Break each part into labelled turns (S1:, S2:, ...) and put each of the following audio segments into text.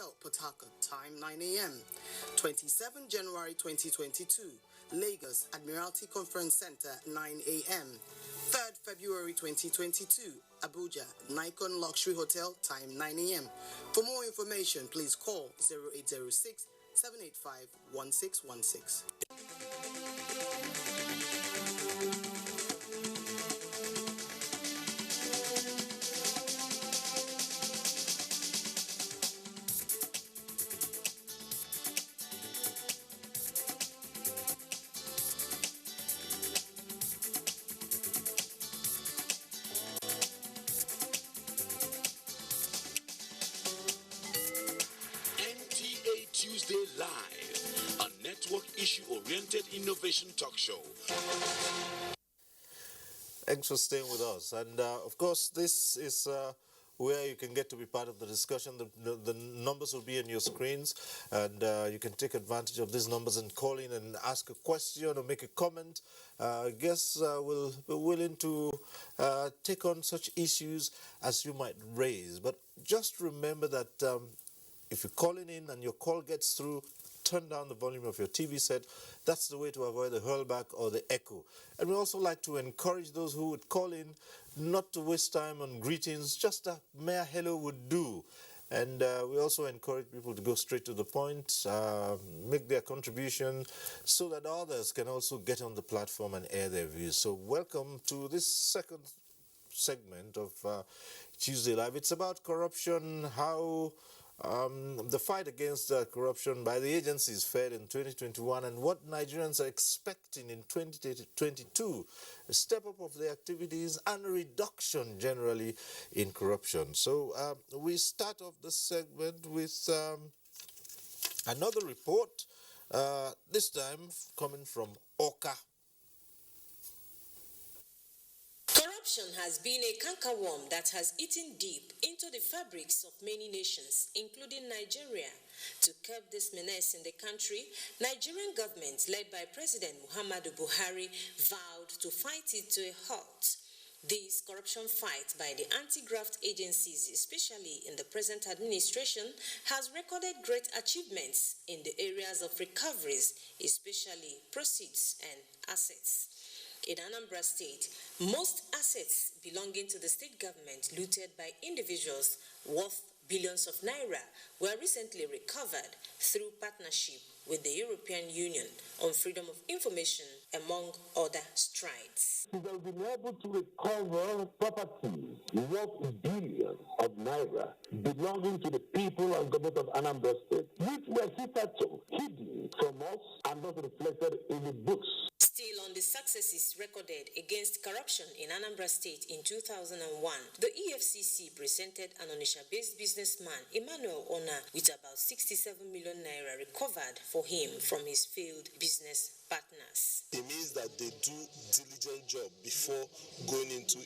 S1: Hotel, Port Harcourt, time 9 a.m. 27 January 2022, Lagos Admiralty Conference Center, 9 a.m. 3rd February 2022, Abuja, Nikon Luxury Hotel, time 9 a.m. For more information, please call 0806 785 1616.
S2: NTA Tuesday Live, a network issue-oriented innovation talk show.
S3: Thanks for staying with us. And of course, this is where you can get to be part of the discussion. The numbers will be on your screens, and you can take advantage of these numbers and call in and ask a question or make a comment. Guests will be willing to take on such issues as you might raise. But just remember that if you're calling in and your call gets through, turn down the volume of your TV set. That's the way to avoid the hurlback or the echo. And we also like to encourage those who would call in not to waste time on greetings. Just a mere hello would do. And we also encourage people to go straight to the point, make their contribution so that others can also get on the platform and air their views. So welcome to this second segment of Tuesday Live. It's about corruption, how the fight against corruption by the agencies fared in 2021 and what Nigerians are expecting in 2022, a step up of the activities and a reduction generally in corruption. So we start off this segment with another report, this time coming from OKA.
S4: Corruption has been a cankerworm that has eaten deep into the fabrics of many nations, including Nigeria. To curb this menace in the country, Nigerian government, led by President Muhammadu Buhari, vowed to fight it to a halt. This corruption fight by the anti-graft agencies, especially in the present administration, has recorded great achievements in the areas of recoveries, especially proceeds and assets. In Anambra State, most assets belonging to the state government looted by individuals worth billions of naira were recently recovered through partnership with the European Union on freedom of information, among other strides.
S5: We have been able to recover property worth billions of naira belonging to the people and government of Anambra State, which were hitherto hidden from us and not reflected in the books.
S4: Still on the successes recorded against corruption in Anambra State in 2001, the EFCC presented an Onitsha-based businessman, Emmanuel, with about 67 million naira recovered for him from his failed business partners.
S6: It means that they do diligent job before going into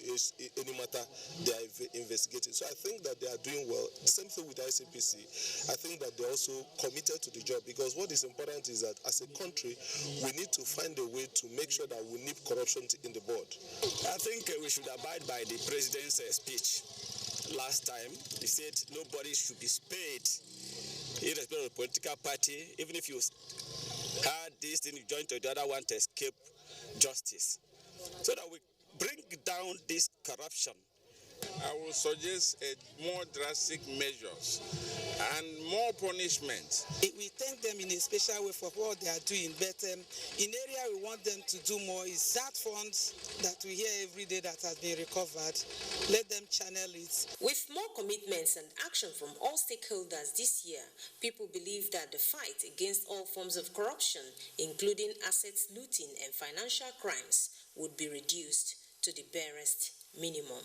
S6: any matter they are investigating. So I think that they are doing well. The same thing with ICPC. I think that they're also committed to the job, because what is important is that as a country, we need to find a way to make sure that we nip corruption in the bud.
S7: I think we should abide by the president's speech last time. He said nobody should be spared, irrespective of the political party, even if you had this thing, you join to the other one to escape justice. So that we bring down this corruption.
S8: I will suggest more drastic measures and more punishment.
S9: We thank them in a special way for what they are doing, but in area we want them to do more is that funds that we hear every day that has been recovered. Let them channel it.
S4: With more commitments and action from all stakeholders this year, people believe that the fight against all forms of corruption, including assets looting and financial crimes, would be reduced to the barest minimum.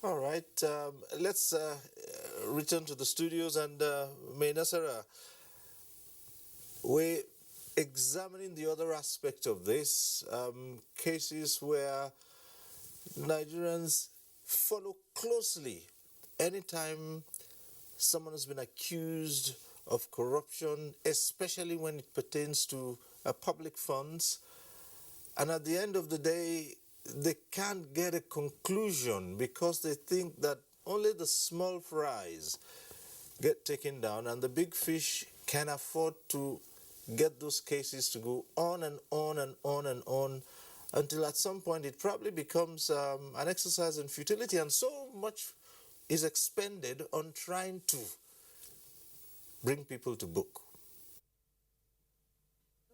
S3: All right, let's return to the studios, and Nasara, we're examining the other aspect of this, cases where Nigerians follow closely anytime someone has been accused of corruption, especially when it pertains to public funds. And at the end of the day, they can't get a conclusion because they think that only the small fries get taken down and the big fish can afford to get those cases to go on and on and on and on until at some point it probably becomes an exercise in futility, and so much is expended on trying to bring people to book.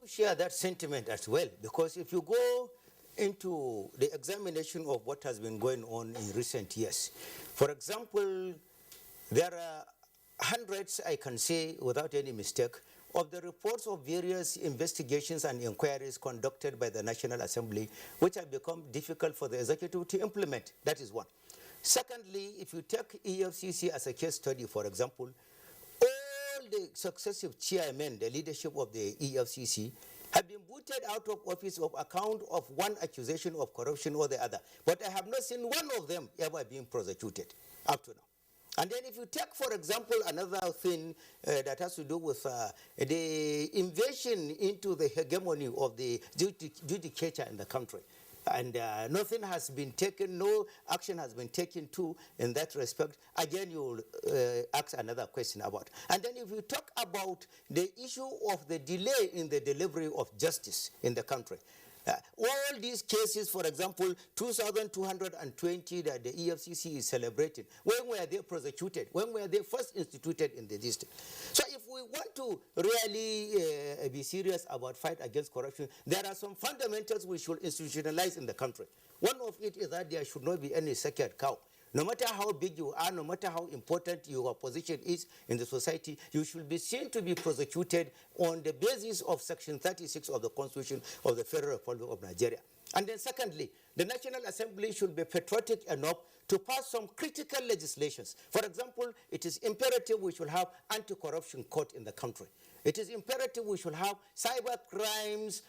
S10: I share that sentiment as well, because if you go into the examination of what has been going on in recent years, for example, there are hundreds, I can say without any mistake, of the reports of various investigations and inquiries conducted by the National Assembly, which have become difficult for the executive to implement. That is one. Secondly, if you take EFCC as a case study, for example, all the successive chairmen, the leadership of the EFCC, have been booted out of office on account of one accusation of corruption or the other. But I have not seen one of them ever being prosecuted up to now. And then if you take, for example, another thing that has to do with the invasion into the hegemony of the judicature in the country, and nothing has been taken, no action has been taken to in that respect, again you will ask another question about. And then if you talk about the issue of the delay in the delivery of justice in the country, all these cases, for example, 2,220 that the EFCC is celebrating, when were they prosecuted? When were they first instituted in the district? So if we want to really be serious about fight against corruption, there are some fundamentals we should institutionalize in the country. One of it is that there should not be any sacred cow. No matter how big you are, no matter how important your position is in the society, you should be seen to be prosecuted on the basis of Section 36 of the Constitution of the Federal Republic of Nigeria. And then secondly, the National Assembly should be patriotic enough to pass some critical legislations. For example, it is imperative we should have anti-corruption court in the country. It is imperative we should have cyber crimes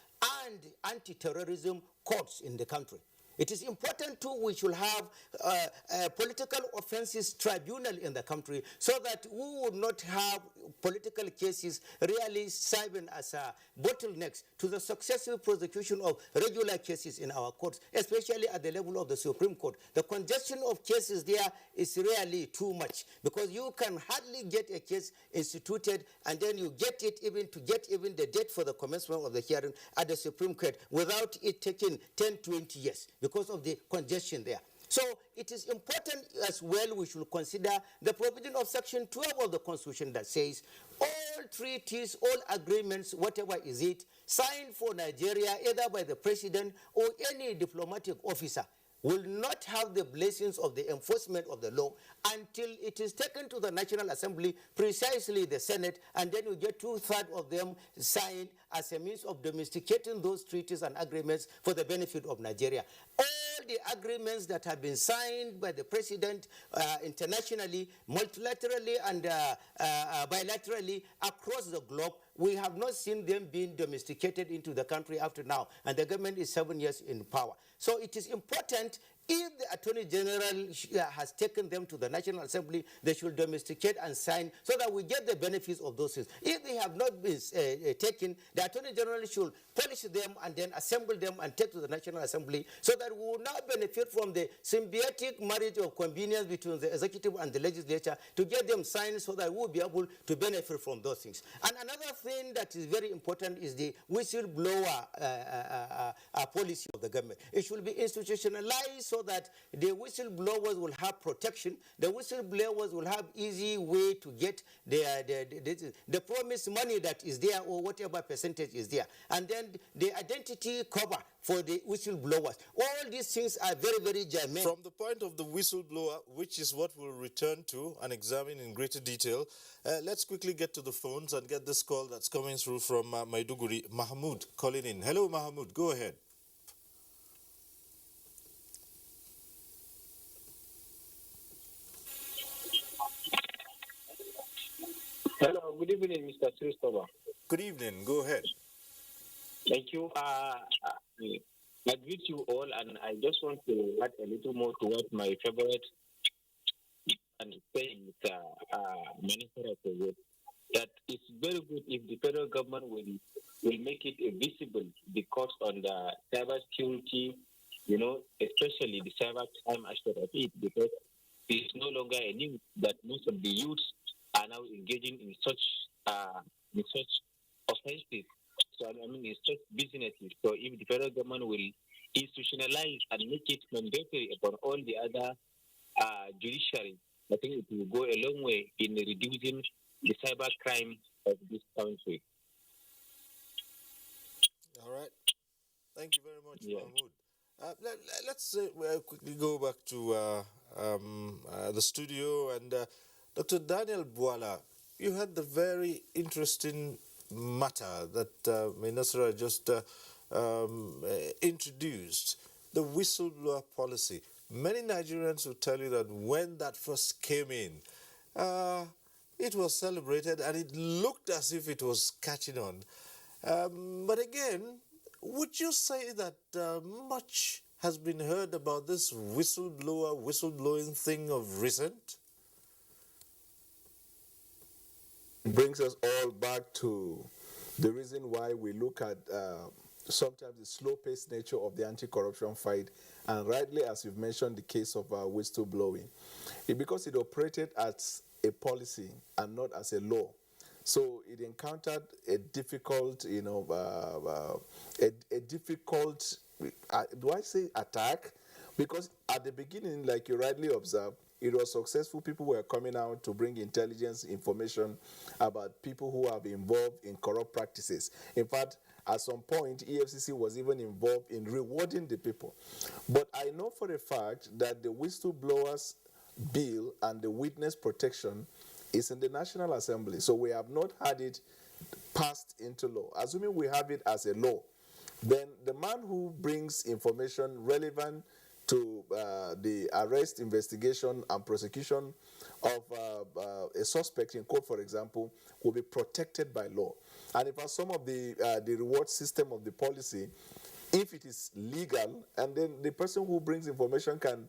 S10: and anti-terrorism courts in the country. It is important too we should have a political offenses tribunal in the country so that we would not have political cases really serving as bottlenecks to the successful prosecution of regular cases in our courts, especially at the level of the Supreme Court. The congestion of cases there is really too much because you can hardly get a case instituted and then you get it even to get even the date for the commencement of the hearing at the Supreme Court without it taking 10, 20 years. Because of the congestion there. So it is important as well we should consider the provision of Section 12 of the Constitution that says all treaties, all agreements, whatever is it, signed for Nigeria either by the President or any diplomatic officer will not have the blessings of the enforcement of the law until it is taken to the National Assembly, precisely the Senate, and then you get 2/3 of them signed as a means of domesticating those treaties and agreements for the benefit of Nigeria. All the agreements that have been signed by the President internationally, multilaterally, and bilaterally across the globe, we have not seen them being domesticated into the country after now, and the government is 7 years in power. So it is important, if the Attorney General has taken them to the National Assembly, they should domesticate and sign so that we get the benefits of those things. If they have not been taken, the Attorney General should polish them and then assemble them and take to the National Assembly so that we will now benefit from the symbiotic marriage of convenience between the executive and the legislature to get them signed so that we will be able to benefit from those things. And another thing that is very important is the whistleblower policy of the government. It should be institutionalized so that the whistleblowers will have protection. The whistleblowers will have easy way to get the promised money that is there or whatever percentage is there. And then the identity cover for the whistleblowers. All these things are very, very germane.
S3: From the point of the whistleblower, which is what we'll return to and examine in greater detail, let's quickly get to the phones and get this call that's coming through from MAIDUGURI. MAHMOOD calling in. Hello, MAHMOOD. Go ahead.
S11: Hello, good evening, Mr. Christopher.
S3: Good evening. Go ahead.
S11: Thank you. I greet you all, and I just want to add a little more to what my favorite and say Minister of the World, that it's very good if the federal government will make it visible the cost on the cyber security especially the cyber crime aspect of it, because it's no longer a news that most of the youths are now engaging in such offenses. So I mean, it's just businesses. So if the federal government will institutionalize and make it mandatory upon all the other judiciary, I think it will go a long way in reducing the cyber crime of this country.
S3: All right. Thank you very much, Mahmood. Let's quickly go back to the studio. And Dr. Daniel Bwala, you had the very interesting matter that Nasra just introduced, the whistleblower policy. Many Nigerians will tell you that when that first came in, it was celebrated and it looked as if it was catching on. But again, would you say that much has been heard about this whistleblowing thing of recent?
S12: It brings us all back to the reason why we look at sometimes the slow-paced nature of the anti-corruption fight, and rightly, as you've mentioned, the case of whistleblowing, because it operated as a policy and not as a law. So it encountered a difficult, a difficult, do I say attack? Because at the beginning, like you rightly observed, it was successful. People were coming out to bring intelligence information about people who have been involved in corrupt practices. In fact, at some point, EFCC was even involved in rewarding the people. But I know for a fact that the whistleblowers bill and the witness protection is in the National Assembly. So we have not had it passed into law. Assuming we have it as a law, then the man who brings information relevant to the arrest, investigation, and prosecution of a suspect in court, for example, will be protected by law. And if some of the reward system of the policy, if it is legal, and then the person who brings information can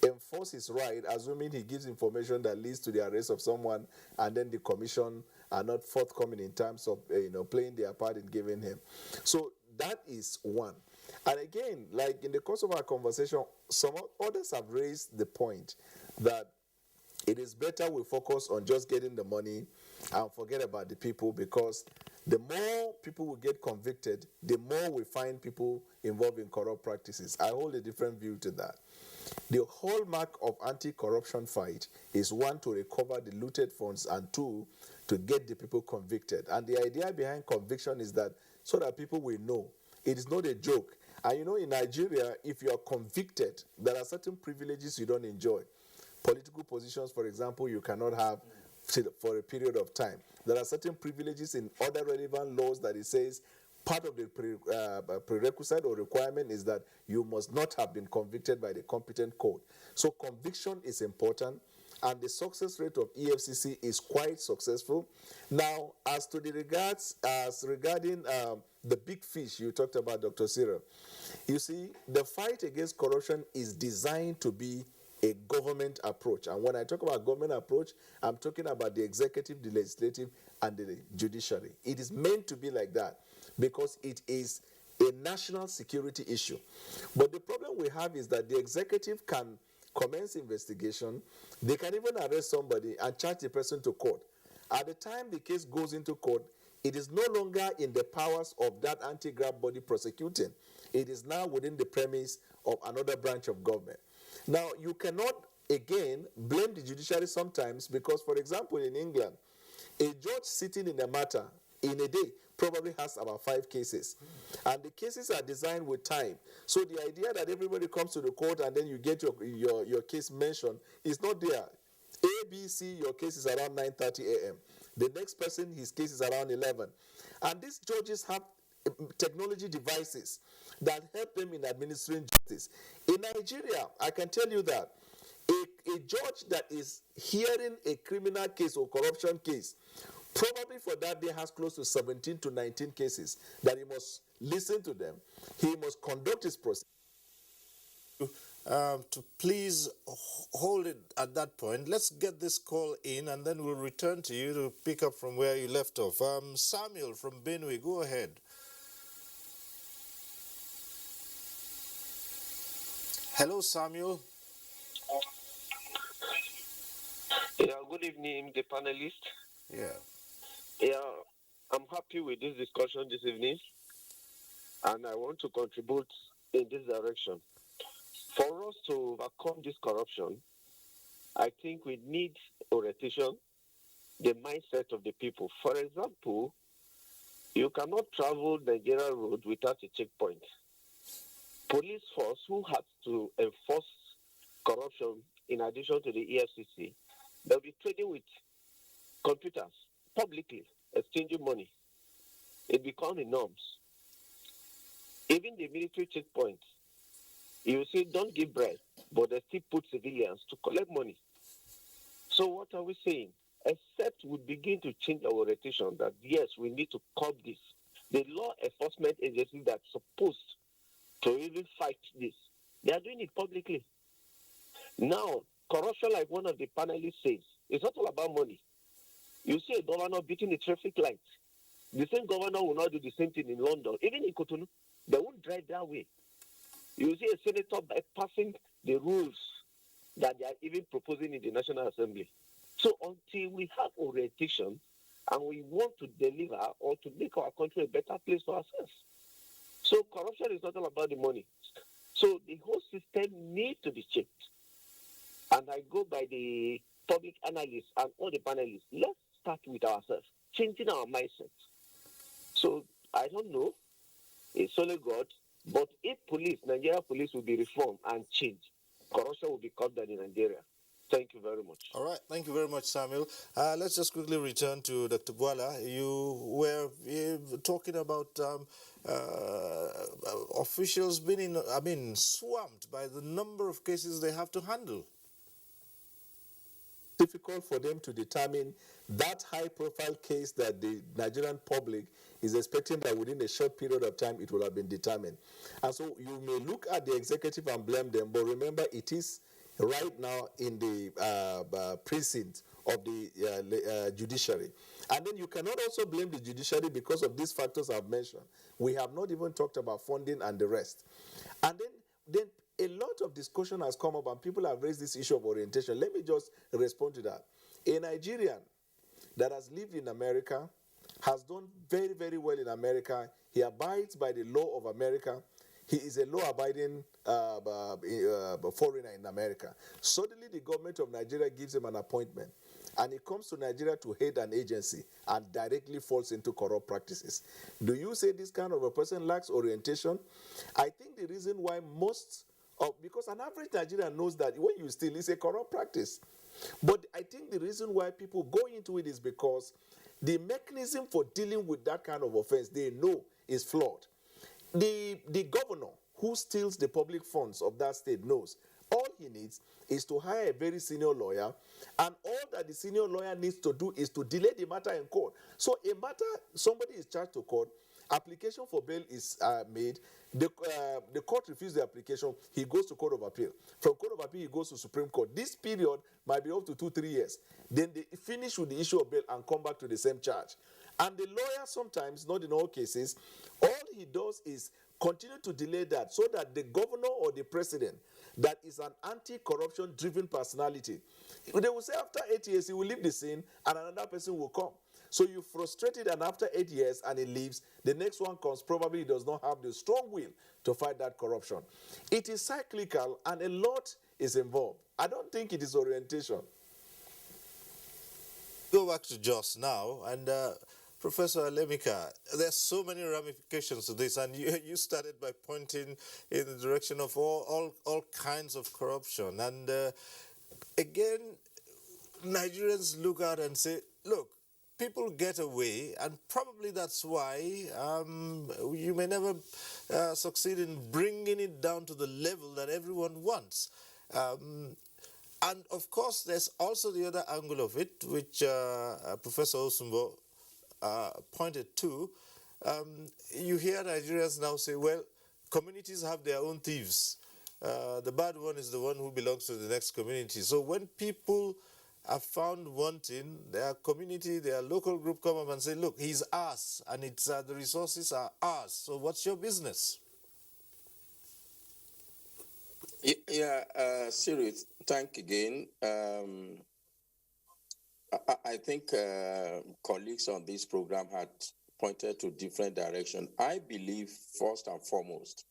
S12: enforce his right, assuming he gives information that leads to the arrest of someone, and then the commission are not forthcoming in terms of playing their part in giving him. So that is one. And again, like in the course of our conversation, some others have raised the point that it is better we focus on just getting the money and forget about the people, because the more people will get convicted, the more we find people involved in corrupt practices. I hold a different view to that. The hallmark of anti-corruption fight is, one, to recover the looted funds, and two, to get the people convicted. And the idea behind conviction is that so that people will know it is not a joke. And in Nigeria, if you are convicted, there are certain privileges you don't enjoy. Political positions, for example, you cannot have for a period of time. There are certain privileges in other relevant laws that it says part of the prerequisite or requirement is that you must not have been convicted by the competent court. So conviction is important, and the success rate of EFCC is quite successful. Now, as to the regarding the big fish you talked about, Dr. Cyril, you see, the fight against corruption is designed to be a government approach. And when I talk about government approach, I'm talking about the executive, the legislative, and the judiciary. It is meant to be like that because it is a national security issue. But the problem we have is that the executive can commence investigation. They can even arrest somebody and charge the person to court. At the time the case goes into court, it is no longer in the powers of that anti-graft body prosecuting. It is now within the premise of another branch of government. Now, you cannot, again, blame the judiciary sometimes because, for example, in England, a judge sitting in a matter in a day probably has about 5 cases. And the cases are designed with time. So the idea that everybody comes to the court and then you get your case mentioned is not there. A, B, C, your case is around 9:30 a.m. The next person, his case is around 11. And these judges have technology devices that help them in administering justice. In Nigeria, I can tell you that a judge that is hearing a criminal case or corruption case probably for that day has close to 17 to 19 cases that he must listen to them. He must conduct his process.
S3: To please hold it at that point. Let's get this call in and then we'll return to you to pick up from where you left off. Samuel from BENUE, go ahead. Hello, Samuel.
S13: Yeah, good evening, the panelists.
S3: Yeah.
S13: Yeah, I'm happy with this discussion this evening, and I want to contribute in this direction. For us to overcome this corruption, I think we need orientation, the mindset of the people. For example, you cannot travel Nigeria road without a checkpoint. Police force who has to enforce corruption in addition to the EFCC, they'll be trading with computers publicly, exchanging money. It becomes the norms. Even the military checkpoints, you see, don't give bribe, but they still put civilians to collect money. So what are we saying? Except we begin to change our orientation that yes, we need to curb this. The law enforcement agencies that's supposed to even fight this, they are doing it publicly. Now, corruption, like one of the panelists says, it's not all about money. You see a governor beating a traffic light. The same governor will not do the same thing in London. Even in Cotonou, they won't drive that way. You see a senator bypassing the rules that they are even proposing in the National Assembly. So until we have orientation and we want to deliver or to make our country a better place for ourselves. So corruption is not all about the money. So the whole system needs to be checked. And I go by the public analysts and all the panelists. Let's start with ourselves, changing our mindset. So I don't know, it's only God, but if Nigeria police will be reformed and changed, corruption will be cut down in Nigeria. Thank you very much.
S3: All right, thank you very much, Samuel. Let's just quickly return to Dr. Bwala. You were talking about officials being swamped by the number of cases they have to handle.
S12: Difficult for them to determine that high-profile case that the Nigerian public is expecting that within a short period of time it will have been determined. And so you may look at the executive and blame them, but remember it is right now in the precinct of the judiciary. And then you cannot also blame the judiciary because of these factors I've mentioned. We have not even talked about funding and the rest. And then a lot of discussion has come up and people have raised this issue of orientation. Let me just respond to that. A Nigerian that has lived in America, has done very, very well in America. He abides by the law of America. He is a law-abiding foreigner in America. Suddenly, the government of Nigeria gives him an appointment, and he comes to Nigeria to head an agency and directly falls into corrupt practices. Do you say this kind of a person lacks orientation? I think the reason why because an average Nigerian knows that when you steal, it's a corrupt practice. But I think the reason why people go into it is because the mechanism for dealing with that kind of offense they know is flawed. The governor who steals the public funds of that state knows all he needs is to hire a very senior lawyer, and all that the senior lawyer needs to do is to delay the matter in court. So somebody is charged to court, application for bail is made, the court refuses the application, he goes to Court of Appeal. From Court of Appeal, he goes to Supreme Court. This period might be up to 2-3 years. Then they finish with the issue of bail and come back to the same charge. And the lawyer sometimes, not in all cases, all he does is continue to delay that so that the governor or the president that is an anti-corruption driven personality, they will say after 8 years he will leave the scene and another person will come. So you frustrate it, and after 8 years and he leaves, the next one comes, probably does not have the strong will to fight that corruption. It is cyclical and a lot is involved. I don't think it is orientation.
S3: Go back to Jos now, and Professor Alemika, there's so many ramifications to this, and you started by pointing in the direction of all kinds of corruption. And again, Nigerians look out and say, look, people get away, and probably that's why you may never succeed in bringing it down to the level that everyone wants. And of course, there's also the other angle of it, which Professor Osumbo pointed to. You hear Nigerians now say, well, communities have their own thieves. The bad one is the one who belongs to the next community. So when people are found wanting, their community, their local group come up and say, look, he's ours, and it's the resources are ours. So what's your business?
S14: Siri, thank again. I think colleagues on this program had pointed to different directions. I believe, first and foremost,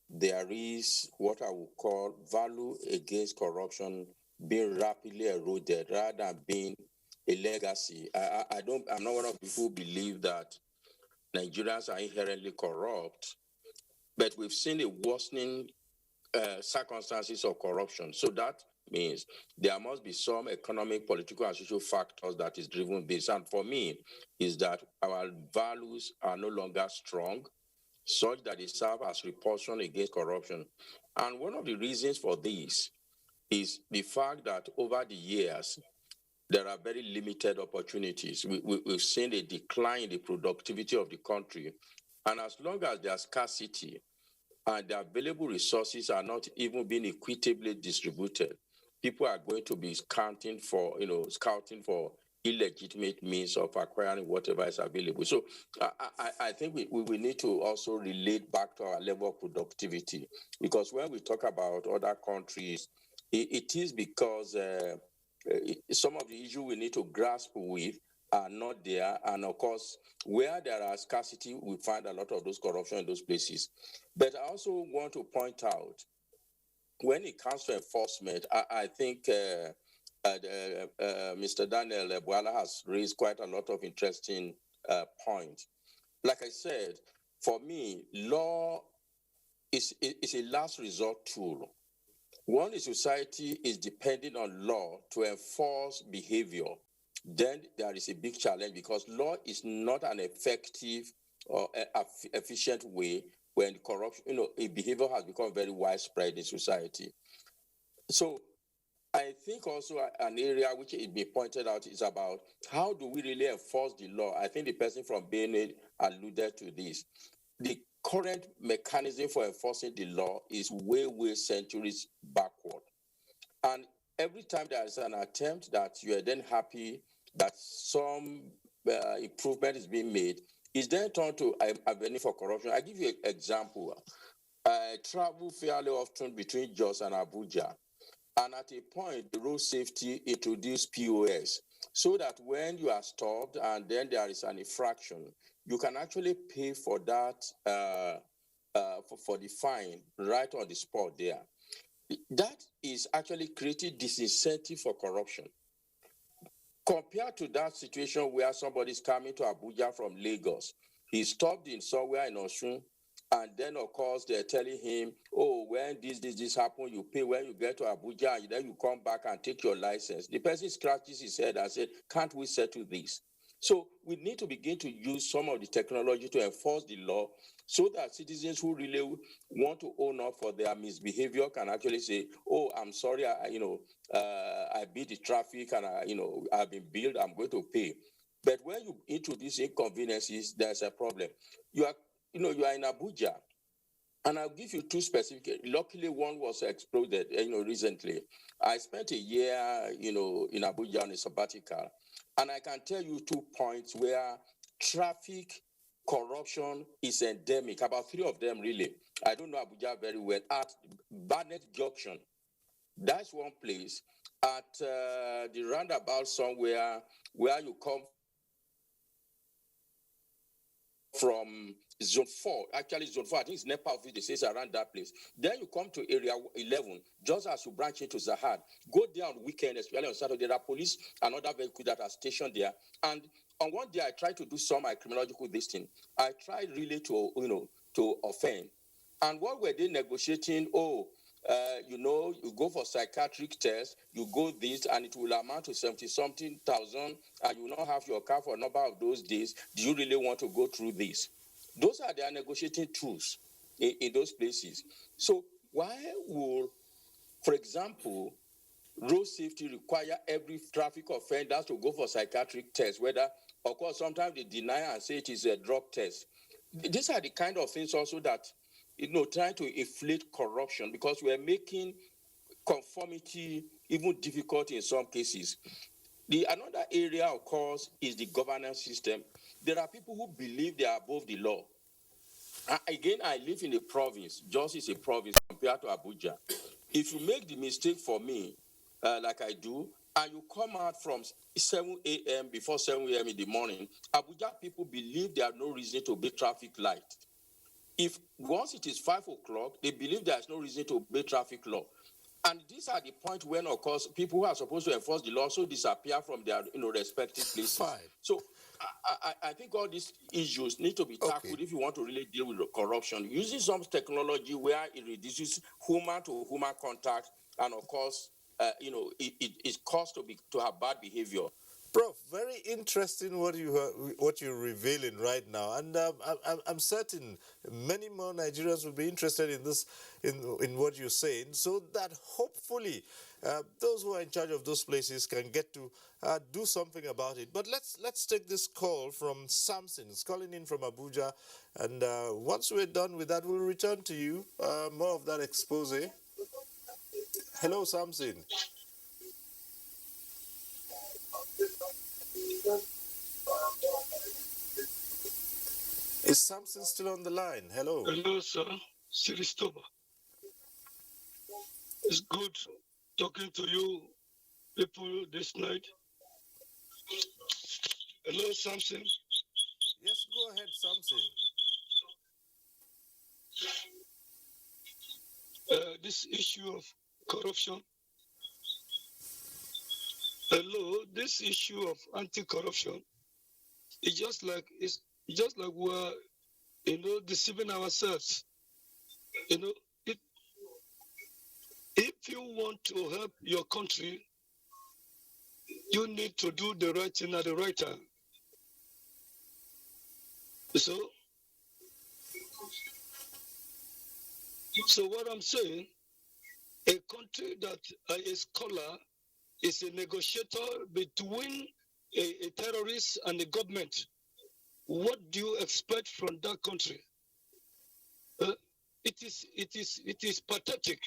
S14: there is what I would call value against corruption being rapidly eroded rather than being a legacy. I'm not one of the people who believe that Nigerians are inherently corrupt, but we've seen a worsening circumstances of corruption. So that means there must be some economic, political, and social factors that is driven this. And for me, is that our values are no longer strong, such that they serve as repulsion against corruption. And one of the reasons for this is the fact that over the years, there are very limited opportunities. We've seen a decline in the productivity of the country. And as long as there's scarcity, and the available resources are not even being equitably distributed, people are going to be scouting for illegitimate means of acquiring whatever is available. So I think we need to also relate back to our level of productivity, because when we talk about other countries, it is because some of the issues we need to grasp with are not there. And of course, where there are scarcity, we find a lot of those corruption in those places. But I also want to point out, when it comes to enforcement, I think Mr. Daniel Ebuala has raised quite a lot of interesting points. Like I said, for me, law is a last resort tool. When a society is depending on law to enforce behavior, then there is a big challenge, because law is not an effective or efficient way when corruption, a behavior has become very widespread in society. So I think also an area which it be pointed out is about how do we really enforce the law. I think the person from BENUE alluded to this. The current mechanism for enforcing the law is way centuries backward. And every time there is an attempt that you are then happy that some improvement is being made, is then turned to a venue for corruption. I give you an example. I travel fairly often between Jos and Abuja. And at a point, the road safety introduced POS, so that when you are stopped and then there is an infraction, you can actually pay for that, for the fine right on the spot there. That is actually creating disincentive for corruption. Compared to that situation where somebody is coming to Abuja from Lagos, he stopped in somewhere in Osun, and then of course they're telling him, oh, when this happen, you pay when you get to Abuja, and then you come back and take your license. The person scratches his head and said, can't we settle this? So we need to begin to use some of the technology to enforce the law, so that citizens who really want to own up for their misbehavior can actually say, oh, I'm sorry, I beat the traffic and I've been billed, I'm going to pay. But when you introduce inconveniences, there's a problem. You are in Abuja, and I'll give you two specific. Luckily, one was exploded, recently. I spent a year, in Abuja on a sabbatical, and I can tell you 2 points where traffic corruption is endemic. About 3 of them, really. I don't know Abuja very well. At Barnet Junction, that's one place. At the roundabout somewhere where you come from Zone 4, actually Zone 4, I think it's NEPA office, they say it's around that place. Then you come to Area 11, just as you branch into Zahad. Go there on weekend, especially on Saturday. There are police and other vehicles that are stationed there. And on one day, I tried to do some criminological this thing. I tried really to offend. And what were they negotiating? You go for psychiatric tests, you go this, and it will amount to 70-something thousand, and you will not have your car for a number of those days. Do you really want to go through this? Those are their negotiating tools in those places. So why will, for example, road safety require every traffic offender to go for psychiatric tests? Whether, of course, sometimes they deny and say it is a drug test. These are the kind of things also that, trying to inflate corruption, because we're making conformity even difficult in some cases. Another area, of course, is the governance system. There are people who believe they are above the law. Again, I live in a province. Jos is a province compared to Abuja. If you make the mistake for me, like I do, and you come out from 7 a.m. before 7 a.m. in the morning, Abuja people believe there are no reason to obey traffic light. If once it is 5 o'clock, they believe there is no reason to obey traffic law. And these are the point when, of course, people who are supposed to enforce the law also disappear from their respective places.
S3: Fine.
S14: So I think all these issues need to be tackled if you want to really deal with corruption. Using some technology where it reduces human to human contact, and of course, it costs to have bad behavior.
S3: Prof, very interesting what you're revealing right now, and I'm certain many more Nigerians will be interested in this, in what you're saying, so that hopefully those who are in charge of those places can get to do something about it. But let's take this call from Samson. He's calling in from Abuja, and once we're done with that, we'll return to you. More of that expose. Hello, Samson. Is Samson still on the line? Hello.
S15: Hello, sir. Siristoba. It's good talking to you people this night. Hello, Samson.
S3: Yes, go ahead, Samson.
S15: This issue of corruption. Hello, this issue of anti-corruption. It's just like we're, deceiving ourselves. If you want to help your country, you need to do the right thing at the right time. So what I'm saying, a country that a scholar is a negotiator between a terrorist and the government. What do you expect from that country? It is pathetic.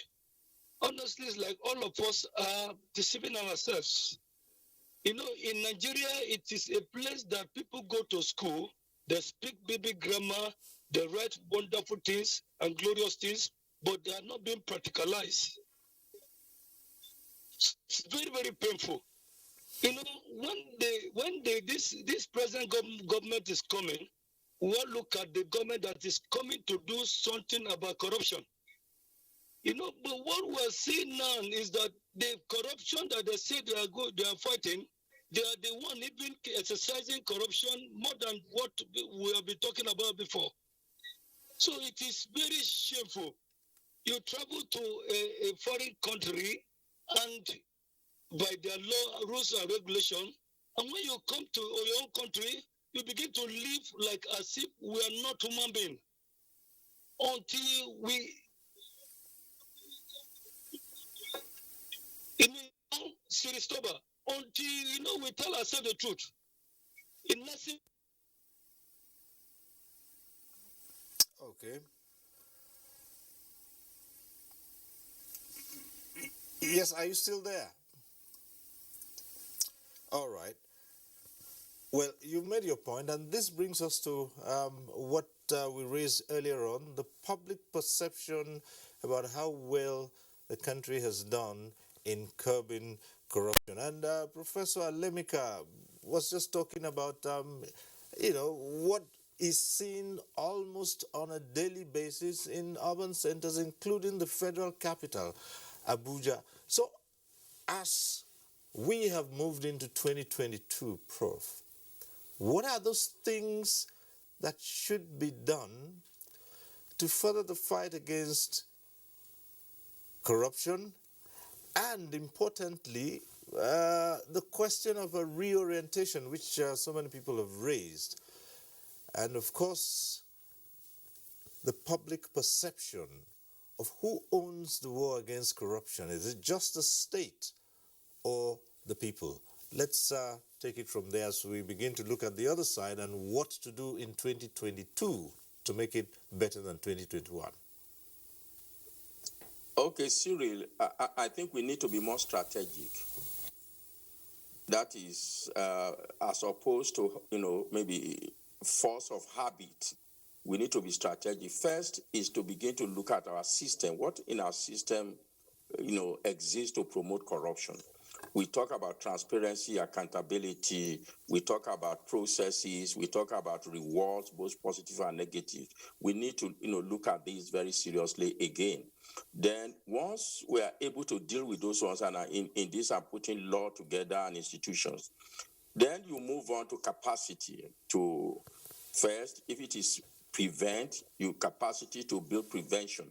S15: Honestly, it's like all of us are deceiving ourselves. In Nigeria, it is a place that people go to school, they speak baby grammar, they write wonderful things and glorious things, but they are not being practicalized. It's very, very painful. When this present government is coming, we'll look at the government that is coming to do something about corruption. But what we're seeing now is that the corruption that they say they are fighting, they are the one even exercising corruption more than what we have been talking about before. So it is very shameful. You travel to a foreign country and by their law, rules and regulation, and when you come to your own country, you begin to live like as if we are not human beings. Until we, Siristoba, until we tell ourselves the truth.
S3: Okay. Yes, are you still there? All right. Well, you've made your point, and this brings us to what we raised earlier on, the public perception about how well the country has done in curbing corruption. And Professor Alemika was just talking about, what is seen almost on a daily basis in urban centers, including the federal capital, Abuja. So, as we have moved into 2022, Prof, what are those things that should be done to further the fight against corruption? And importantly, the question of a reorientation, which so many people have raised. And of course, the public perception of who owns the war against corruption. Is it just the state or the people? Let's take it from there as we begin to look at the other side and what to do in 2022 to make it better than 2021.
S14: Okay, Cyril, I think we need to be more strategic. That is, as opposed to, maybe force of habit, we need to be strategic. First is to begin to look at our system. What in our system, exists to promote corruption? We talk about transparency, accountability. We talk about processes. We talk about rewards, both positive and negative. We need to, look at these very seriously again. Then once we are able to deal with those ones, and in this I'm putting law together and institutions, then you move on to capacity to first, if it is prevent, your capacity to build prevention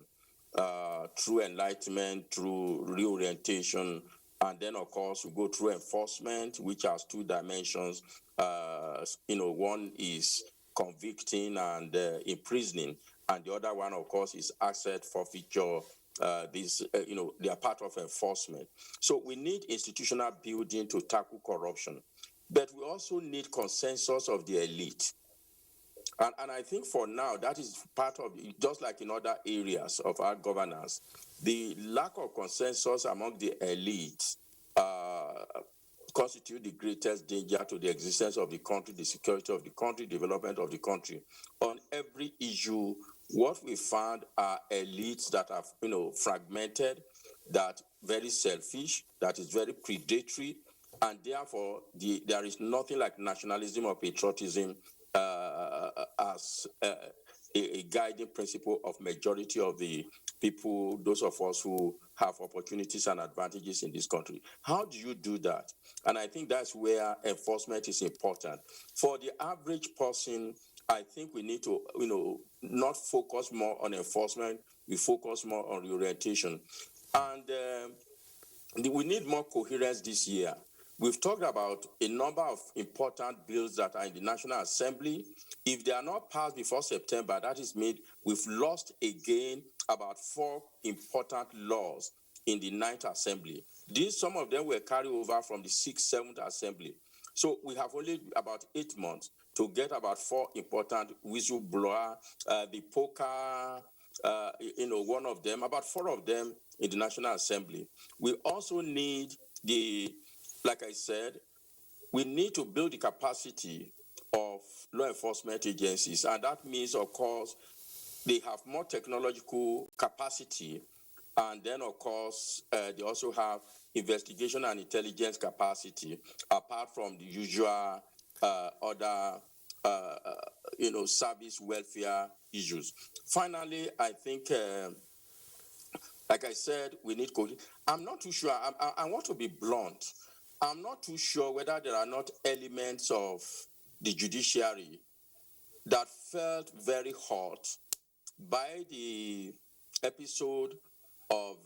S14: through enlightenment, through reorientation, and then of course we go through enforcement, which has two dimensions. One is convicting and imprisoning, and the other one, of course, is asset forfeiture. They are part of enforcement. So we need institutional building to tackle corruption, but we also need consensus of the elite. And I think for now, that is part of, just like in other areas of our governance, the lack of consensus among the elite constitute the greatest danger to the existence of the country, the security of the country, development of the country. On every issue, what we found are elites that are, fragmented, that very selfish, that is very predatory, and therefore there is nothing like nationalism or patriotism as a guiding principle of majority of the people, those of us who have opportunities and advantages in this country. How do you do that? And I think that's where enforcement is important. For the average person, I think we need to, not focus more on enforcement, we focus more on reorientation. And we need more coherence this year. We've talked about a number of important bills that are in the National Assembly. If they are not passed before September, that is mean we've lost again about 4 important laws in the 9th Assembly. Some of them were carried over from the 6th, 7th Assembly. So we have only about 8 months to get about 4 important whistleblower, the poker, one of them, about 4 of them in the National Assembly. We also need like I said, we need to build the capacity of law enforcement agencies. And that means, of course, they have more technological capacity. And then, of course, they also have investigation and intelligence capacity, apart from the usual other, service welfare issues. Finally, I think, like I said, we need code. I'm not too sure. I want to be blunt. I'm not too sure whether there are not elements of the judiciary that felt very hot by the episode of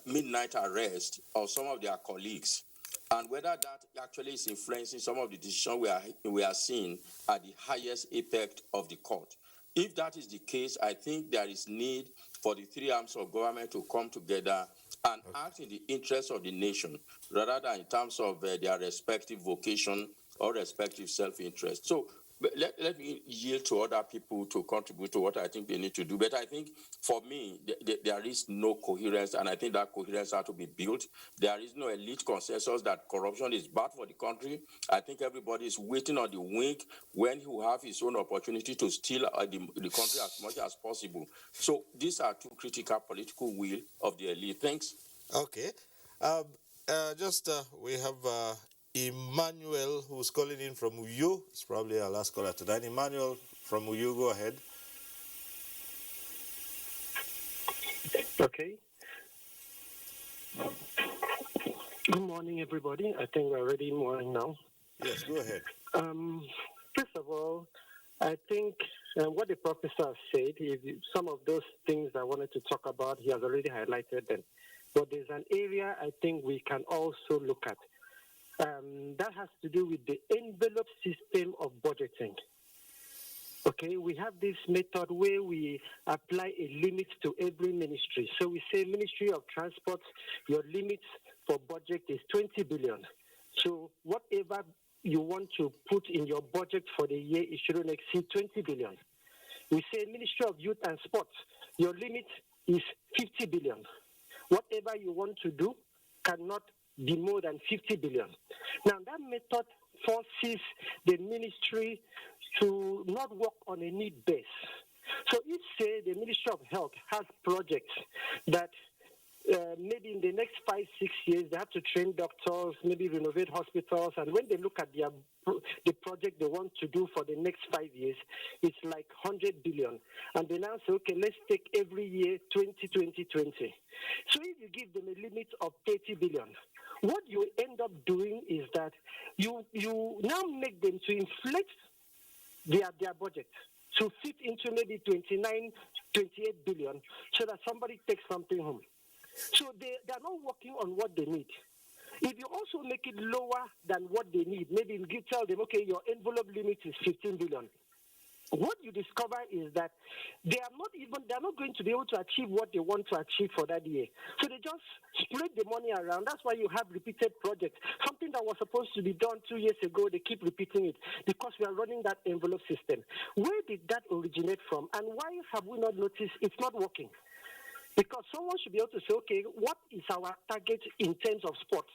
S14: midnight arrest of some of their colleagues, and whether that actually is influencing some of the decisions we are seeing at the highest apex of the court. If that is the case, I think there is need for the 3 arms of government to come together and act in the interest of the nation, rather than in terms of their respective vocation or respective self-interest. So let me yield to other people to contribute to what I think they need to do. But I think for me, there is no coherence, and I think that coherence has to be built. There is no elite consensus that corruption is bad for the country. I think everybody is waiting on the wing when he will have his own opportunity to steal the country as much as possible. So these are 2 critical political will of the elite. Thanks.
S3: Okay. We have Emmanuel, who's calling in from Uyo. It's probably our last caller tonight. Emmanuel from Uyo, go ahead.
S16: Okay. Good morning, everybody. I think we're already morning now.
S3: Yes, go ahead.
S16: First of all, I think what the professor said is some of those things I wanted to talk about, he has already highlighted them. But there's an area I think we can also look at. That has to do with the envelope system of budgeting. Okay, we have this method where we apply a limit to every ministry. So we say Ministry of Transport, your limit for budget is 20 billion. So whatever you want to put in your budget for the year, it shouldn't exceed 20 billion. We say Ministry of Youth and Sports, your limit is 50 billion. Whatever you want to do cannot be more than 50 billion. Now, that method forces the ministry to not work on a need base. So if, say, the Ministry of Health has projects that maybe in the next 5-6 years, they have to train doctors, maybe renovate hospitals, and when they look at the project they want to do for the next 5 years, it's like 100 billion. And they now say, okay, let's take every year 20. So if you give them a limit of 30 billion, what you end up doing is that you now make them to inflate their budget to fit into maybe 29, 28 billion so that somebody takes something home. So they're not working on what they need. If you also make it lower than what they need, maybe you tell them, okay, your envelope limit is 15 billion. What you discover is that they're not going to be able to achieve what they want to achieve for that year. So they just spread the money around. That's why you have repeated projects. Something that was supposed to be done 2 years ago, they keep repeating it because we are running that envelope system. Where did that originate from? And why have we not noticed it's not working? Because someone should be able to say, okay, what is our target in terms of sports?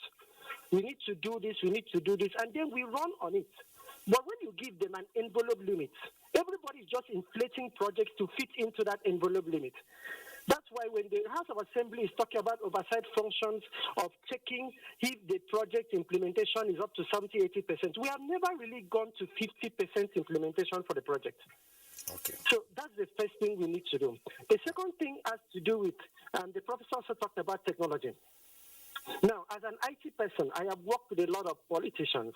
S16: We need to do this, and then we run on it. But when you give them an envelope limit, everybody is just inflating projects to fit into that envelope limit. That's why when the House of Assembly is talking about oversight functions of checking if the project implementation is up to 70-80%, we have never really gone to 50% implementation for the project.
S17: Okay.
S16: So that's the first thing we need to do. The second thing has to do with, the professor also talked about technology. Now, as an IT person, I have worked with a lot of politicians,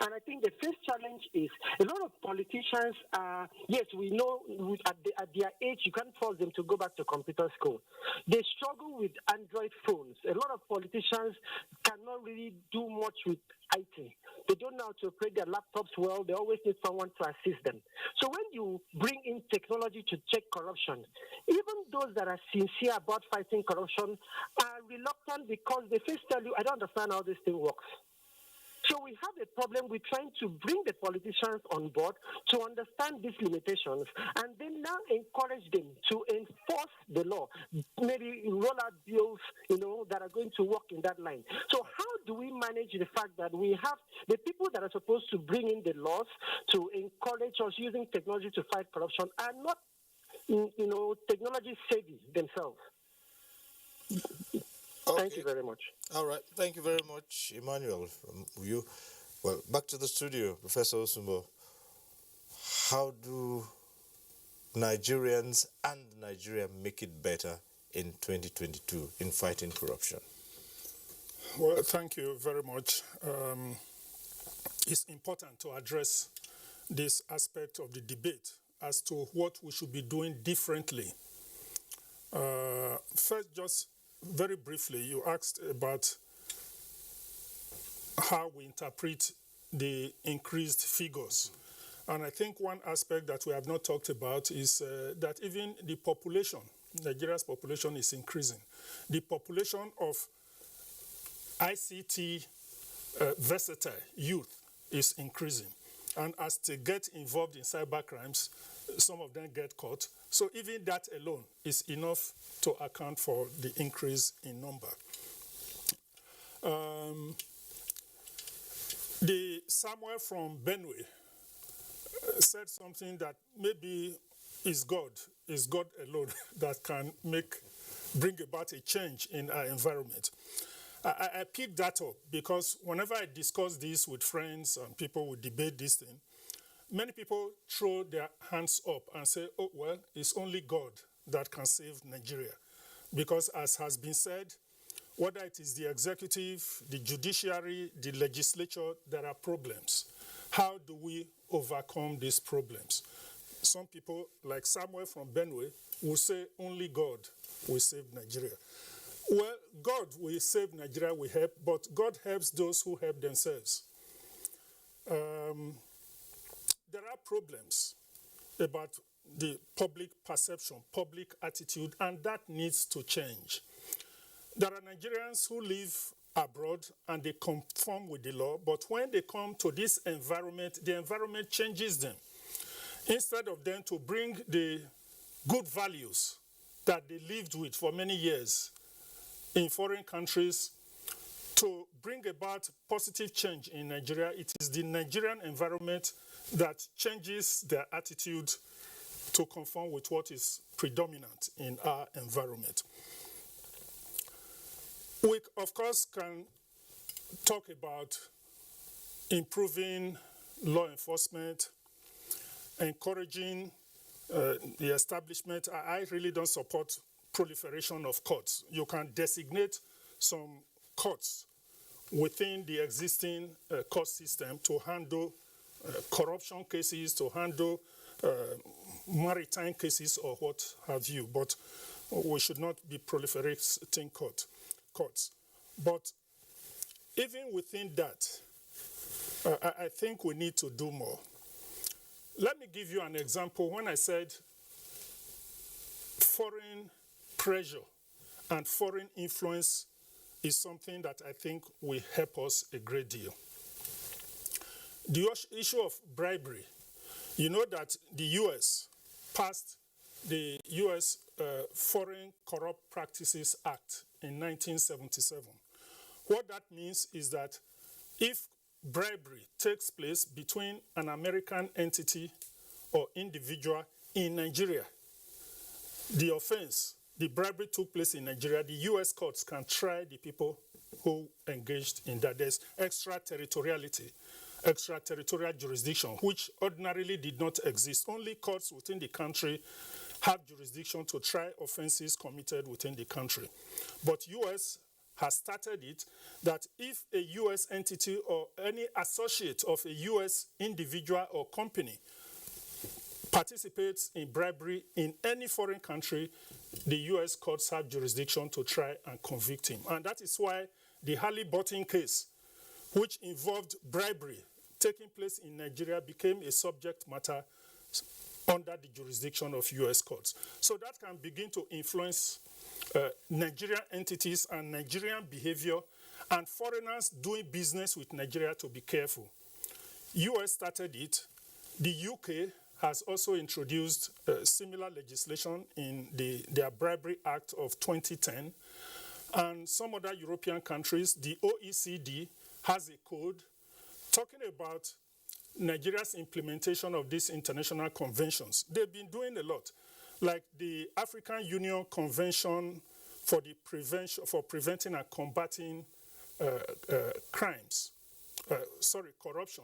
S16: and I think the first challenge is a lot of politicians are, yes, we know at their age, you can't force them to go back to computer school. They struggle with Android phones. A lot of politicians cannot really do much with IT. They don't know how to operate their laptops well. They always need someone to assist them. So when you bring in technology to check corruption, even those that are sincere about fighting corruption are reluctant because they first tell you, I don't understand how this thing works. So we have a problem with trying to bring the politicians on board to understand these limitations and then now encourage them to enforce the law, maybe roll out bills, that are going to work in that line. So how do we manage the fact that we have the people that are supposed to bring in the laws to encourage us using technology to fight corruption are not, technology savvy themselves?
S3: Okay.
S16: Thank you very much.
S3: All right. Thank you very much, Emmanuel. Well, back to the studio, Professor Osumbo. How do Nigerians and Nigeria make it better in 2022 in fighting corruption?
S17: Well, thank you very much. It's important to address this aspect of the debate as to what we should be doing differently. First, just very briefly, you asked about how we interpret the increased figures. And I think one aspect that we have not talked about is that even the population, Nigeria's population is increasing. The population of ICT versatile youth is increasing. And as they get involved in cyber crimes, some of them get caught. So even that alone is enough to account for the increase in number. The Samuel from BENUE said something that maybe is God alone that can bring about a change in our environment. I picked that up because whenever I discuss this with friends and people who debate this thing, many people throw their hands up and say, oh, well, it's only God that can save Nigeria. Because as has been said, whether it is the executive, the judiciary, the legislature, there are problems. How do we overcome these problems? Some people, like Samuel from Benue, will say only God will save Nigeria. Well, God will save Nigeria, we help, but God helps those who help themselves. There are problems about the public perception, public attitude, and that needs to change. There are Nigerians who live abroad and they conform with the law, but when they come to this environment, the environment changes them. Instead of them to bring the good values that they lived with for many years in foreign countries to bring about positive change in Nigeria, it is the Nigerian environment that changes their attitude to conform with what is predominant in our environment. We, of course, can talk about improving law enforcement, encouraging the establishment. I really don't support proliferation of courts. You can designate some courts within the existing court system to handle corruption cases, to handle maritime cases or what have you, but we should not be proliferating courts. But even within that, I think we need to do more. Let me give you an example. When I said foreign pressure and foreign influence is something that I think will help us a great deal. The issue of bribery, you know that the U.S. passed the U.S. Foreign Corrupt Practices Act in 1977. What that means is that if bribery takes place between an American entity or individual in Nigeria, the offense, the bribery took place in Nigeria, the U.S. courts can try the people who engaged in that. There's extraterritoriality, extraterritorial jurisdiction, which ordinarily did not exist. Only courts within the country have jurisdiction to try offenses committed within the country. But U.S. has started it that if a U.S. entity or any associate of a U.S. individual or company participates in bribery in any foreign country, the U.S. courts have jurisdiction to try and convict him. And that is why the Halliburton case, which involved bribery taking place in Nigeria, became a subject matter under the jurisdiction of U.S. courts. So that can begin to influence Nigerian entities and Nigerian behavior, and foreigners doing business with Nigeria to be careful. U.S. started it. The U.K. has also introduced similar legislation in their Bribery Act of 2010. And some other European countries, the OECD has a code talking about Nigeria's implementation of these international conventions. They've been doing a lot, like the African Union Convention for preventing and combating corruption.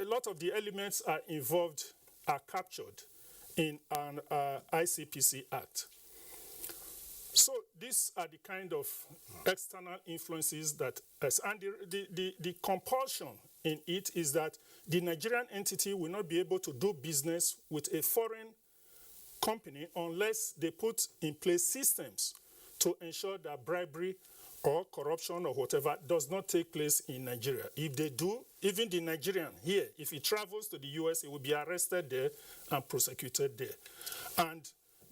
S17: A lot of the elements are involved, are captured in an ICPC Act. So these are the kind of external influences that, and the compulsion in it is that the Nigerian entity will not be able to do business with a foreign company unless they put in place systems to ensure that bribery or corruption or whatever does not take place in Nigeria. If they do, even the Nigerian here, if he travels to the US, he will be arrested there and prosecuted there. And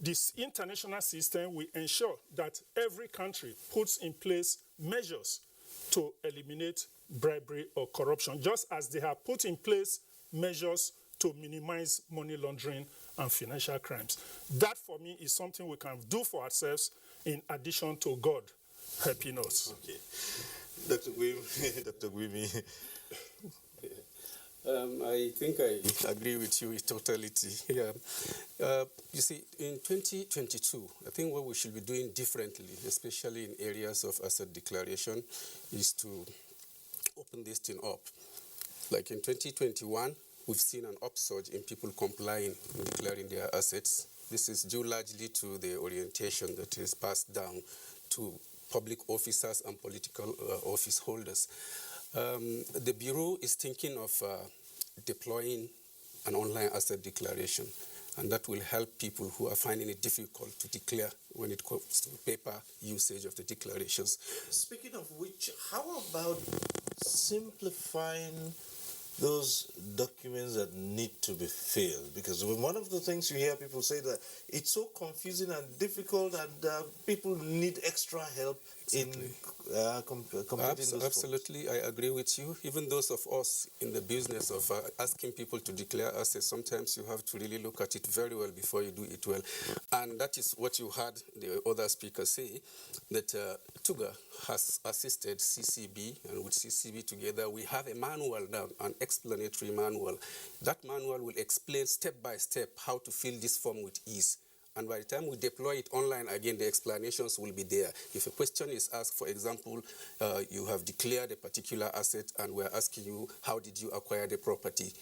S17: this international system will ensure that every country puts in place measures to eliminate bribery or corruption, just as they have put in place measures to minimize money laundering and financial crimes. That, for me, is something we can do for ourselves in addition to God helping us.
S3: Okay. Dr. Gwimi.
S18: I think I agree with you in totality. Yeah. You see, in 2022, I think what we should be doing differently, especially in areas of asset declaration, is to open this thing up. Like in 2021, we've seen an upsurge in people complying and declaring their assets. This is due largely to the orientation that is passed down to public officers and political office holders. The Bureau is thinking of deploying an online asset declaration, and that will help people who are finding it difficult to declare when it comes to paper usage of the declarations.
S3: Speaking of which, how about simplifying those documents that need to be filled? Because one of the things you hear people say that it's so confusing and difficult, and people need extra help in completing those
S18: Absolutely,
S3: forms.
S18: I agree with you. Even those of us in the business of asking people to declare assets, sometimes you have to really look at it very well before you do it well. And that is what you heard the other speaker say, that TUGA has assisted CCB, and with CCB together, we have a manual now, an explanatory manual. That manual will explain step by step how to fill this form with ease. And by the time we deploy it online, again, the explanations will be there. If a question is asked, for example, you have declared a particular asset and we're asking you, how did you acquire the property?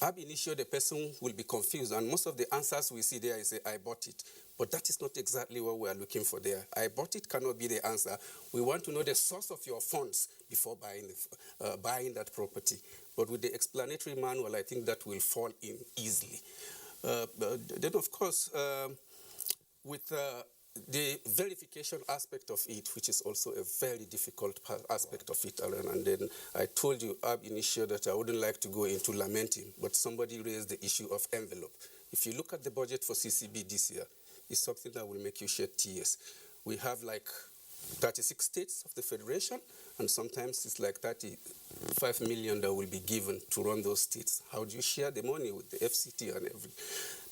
S18: Ab initio, the person will be confused, and most of the answers we see there is, I bought it. But that is not exactly what we are looking for there. I bought it cannot be the answer. We want to know the source of your funds before buying that property. But with the explanatory manual, I think that will fall in easily. Then, of course, with the verification aspect of it, which is also a very difficult aspect of it, and then I told you ab initio that I wouldn't like to go into lamenting, but somebody raised the issue of envelope. If you look at the budget for CCB this year, it's something that will make you shed tears. We have like 36 states of the federation, and sometimes it's like 35 million that will be given to run those states. How do you share the money with the FCT and everything?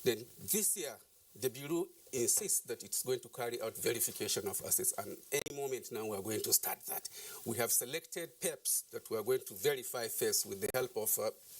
S18: Then this year, the Bureau insists that it's going to carry out verification of assets, and any moment now we are going to start that. We have selected PEPs that we are going to verify first with the help of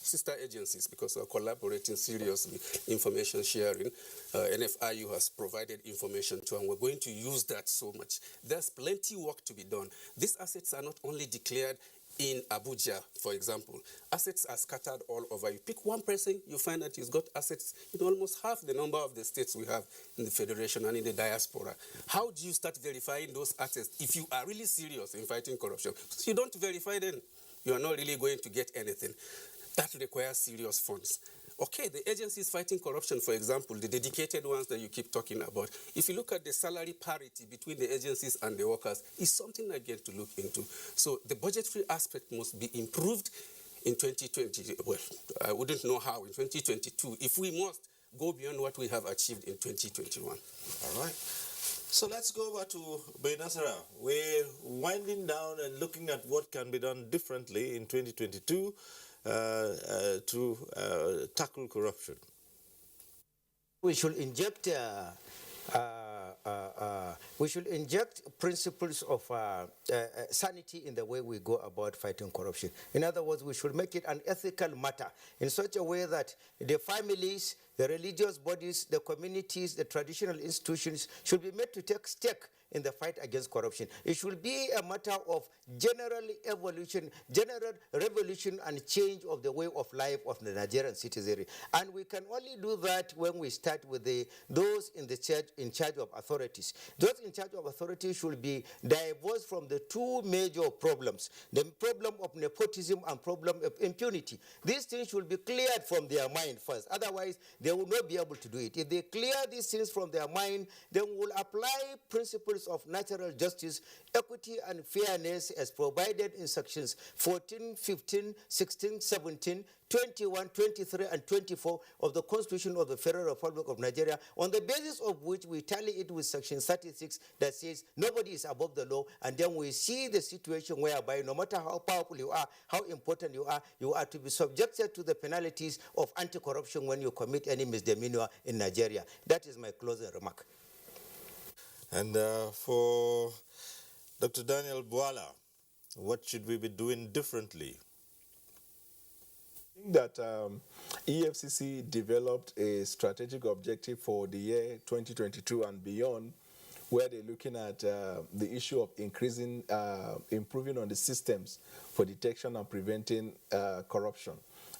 S18: sister agencies, because we are collaborating seriously, information sharing. NFIU has provided information to, and we're going to use that so much. There's plenty work to be done. These assets are not only declared in Abuja, for example. Assets are scattered all over. You pick one person, you find that he's got assets in almost half the number of the states we have in the federation and in the diaspora. How do you start verifying those assets if you are really serious in fighting corruption? If you don't verify them, you are not really going to get anything. That requires serious funds. Okay, the agencies fighting corruption, for example, the dedicated ones that you keep talking about, if you look at the salary parity between the agencies and the workers, it's something again to look into. So the budgetary aspect must be improved in 2020. Well, I wouldn't know how in 2022, if we must go beyond what we have achieved in 2021.
S3: All right. So let's go over to Benasara. We're winding down and looking at what can be done differently in 2022 to tackle corruption.
S10: We should inject principles of sanity in the way we go about fighting corruption. In other words, we should make it an ethical matter in such a way that the families, the religious bodies, the communities, the traditional institutions should be made to take stake in the fight against corruption. It should be a matter of general evolution, general revolution and change of the way of life of the Nigerian citizenry. And we can only do that when we start with those in charge of authorities. Those in charge of authorities should be divorced from the two major problems, the problem of nepotism and problem of impunity. These things should be cleared from their mind first. Otherwise, they will not be able to do it. If they clear these things from their mind, then we will apply principles of natural justice, equity, and fairness as provided in sections 14, 15, 16, 17, 21, 23, and 24 of the Constitution of the Federal Republic of Nigeria, on the basis of which we tally it with section 36 that says nobody is above the law, and then we see the situation whereby no matter how powerful you are, how important you are to be subjected to the penalties of anti-corruption when you commit any misdemeanor in Nigeria. That is my closing remark.
S3: And for Dr. Daniel Bwala, what should we be doing differently?
S12: I think that EFCC developed a strategic objective for the year 2022 and beyond, where they're looking at the issue of improving on the systems for detection and preventing corruption.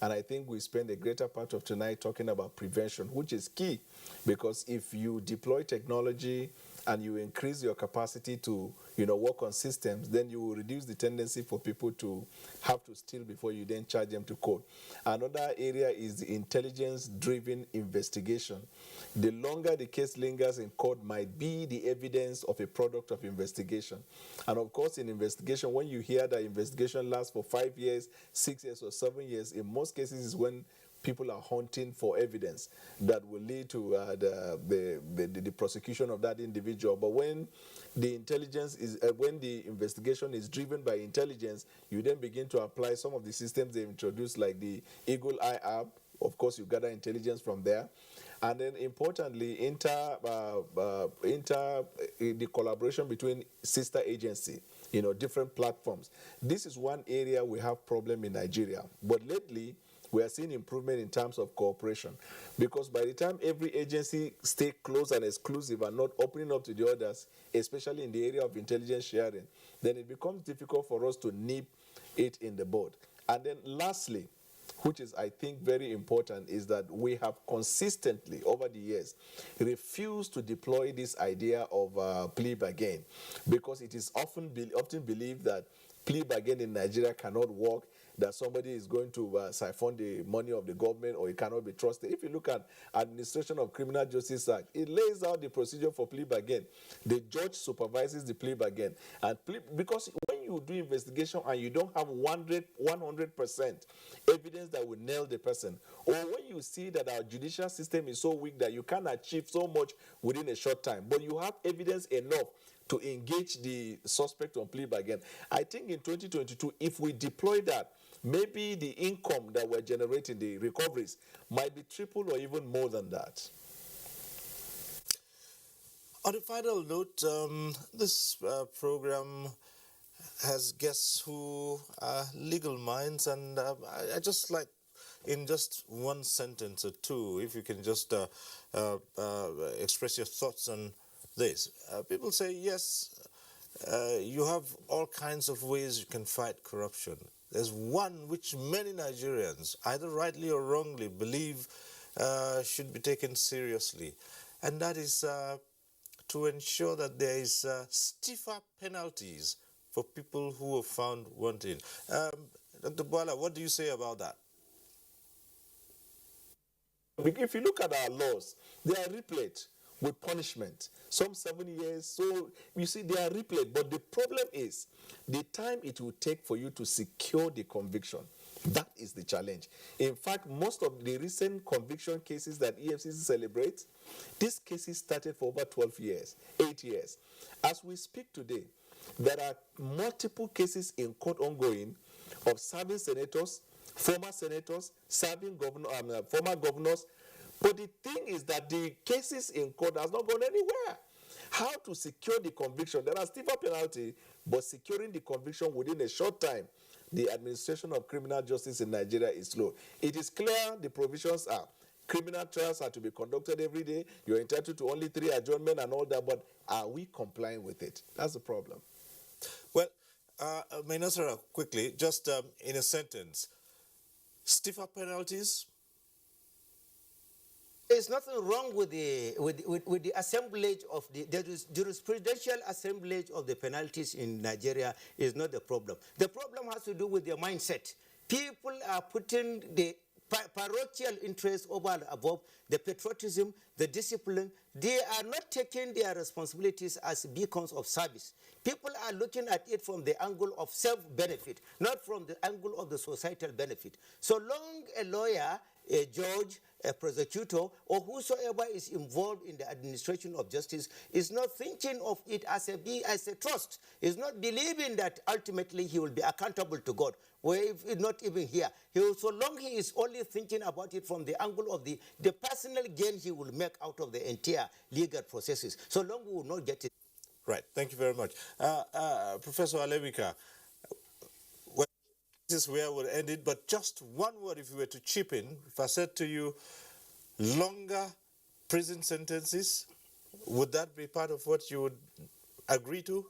S12: And I think we spend a greater part of tonight talking about prevention, which is key, because if you deploy technology and you increase your capacity to, work on systems, then you will reduce the tendency for people to have to steal before you then charge them to court. Another area is the intelligence-driven investigation. The longer the case lingers in court might be the evidence of a product of investigation. And of course, in investigation, when you hear that investigation lasts for 5 years, 6 years, or 7 years, in most cases is when people are hunting for evidence that will lead to the prosecution of that individual. But when the when the investigation is driven by intelligence, you then begin to apply some of the systems they introduced, like the Eagle Eye app. Of course, you gather intelligence from there. And then importantly, the collaboration between sister agency, different platforms. This is one area we have problem in Nigeria. But lately, we are seeing improvement in terms of cooperation, because by the time every agency stay close and exclusive and not opening up to the others, especially in the area of intelligence sharing, then it becomes difficult for us to nip it in the bud. And then lastly, which is, I think, very important, is that we have consistently, over the years, refused to deploy this idea of plea bargain, because it is often believed that plea bargain in Nigeria cannot work, that somebody is going to siphon the money of the government, or it cannot be trusted. If you look at Administration of Criminal Justice Act, it lays out the procedure for plea bargain. The judge supervises the plea bargain. And because when you do investigation and you don't have 100% evidence that will nail the person, or when you see that our judicial system is so weak that you can't achieve so much within a short time, but you have evidence enough to engage the suspect on plea bargain, I think in 2022, if we deploy that, maybe the income that we're generating, the recoveries, might be triple or even more than that.
S3: On a final note, this program has guests who are legal minds, and I just like, in just one sentence or two, if you can just express your thoughts on this. People say, yes, you have all kinds of ways you can fight corruption. There's one which many Nigerians, either rightly or wrongly, believe should be taken seriously, and that is to ensure that there is stiffer penalties for people who are found wanting. Dr. Boala, what do you say about that?
S12: If you look at our laws, they are replete with punishment. Some 7 years. So you see, they are replete. But the problem is the time it will take for you to secure the conviction. That is the challenge. In fact, most of the recent conviction cases that EFCC celebrates, these cases started for over 12 years, 8 years. As we speak today, there are multiple cases in court ongoing of serving senators, former senators, serving former governors. But the thing is that the cases in court has not gone anywhere. How to secure the conviction? There are stiffer penalties, but securing the conviction within a short time, the administration of criminal justice in Nigeria is slow. It is clear the provisions are criminal trials are to be conducted every day. You're entitled to only 3 adjournments and all that, but are we complying with it? That's the problem.
S3: Well, Mainasara, quickly, just in a sentence, stiffer penalties?
S10: There's nothing wrong with the assemblage of the jurisprudential assemblage of the penalties in Nigeria is not the problem. The problem has to do with their mindset. People are putting the parochial interest over and above the patriotism, the discipline. They are not taking their responsibilities as beacons of service. People are looking at it from the angle of self-benefit, not from the angle of the societal benefit. So long a lawyer, a judge, a prosecutor, or whosoever is involved in the administration of justice is not thinking of it as a trust, is not believing that ultimately he will be accountable to God, or if not even here. So long he is only thinking about it from the angle of the personal gain he will make out of the entire legal processes, so long we will not get it.
S3: Right, thank you very much. Professor Alewika, well, this is where we'll end it, but just one word if you were to chip in. If I said to you, longer prison sentences, would that be part of what you would agree to?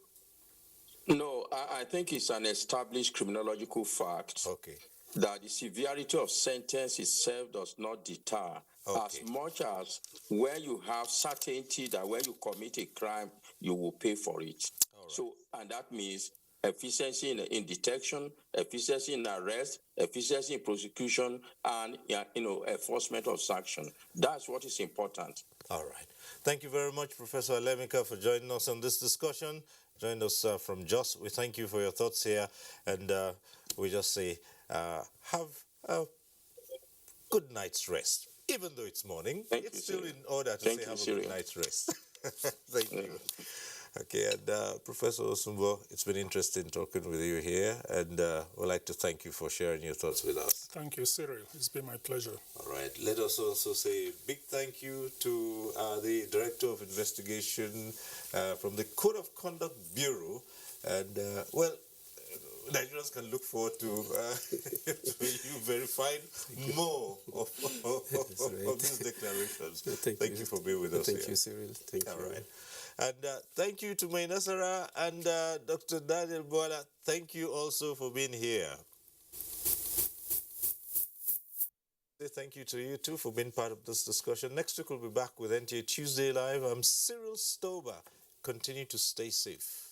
S14: No, I think it's an established criminological fact that the severity of sentence itself does not deter, as much as when you have certainty that when you commit a crime, you will pay for it. So, and that means efficiency in detection, efficiency in arrest, efficiency in prosecution, and enforcement of sanction. That's what is important.
S3: All right. Thank you very much, Professor Alemika, for joining us on this discussion. Joined us from Jos. We thank you for your thoughts here, and we just say have a good night's rest. Even though it's morning, it's still in order to say have a good night's rest. Thank you. Okay, and Professor Osumbo, it's been interesting talking with you here, and we'd like to thank you for sharing your thoughts with us.
S17: Thank you, Cyril. It's been my pleasure.
S3: All right. Let us also say a big thank you to the Director of Investigation from the Code of Conduct Bureau, and Nigerians can look forward to you verifying more of these declarations. Thank you for being with us.
S18: Thank you, Cyril. Thank you.
S3: All right. And thank you to May Nasara and Dr. Daniel Bola. Thank you also for being here. Thank you to you too for being part of this discussion. Next week we'll be back with NTA Tuesday Live. I'm Cyril Stober. Continue to stay safe.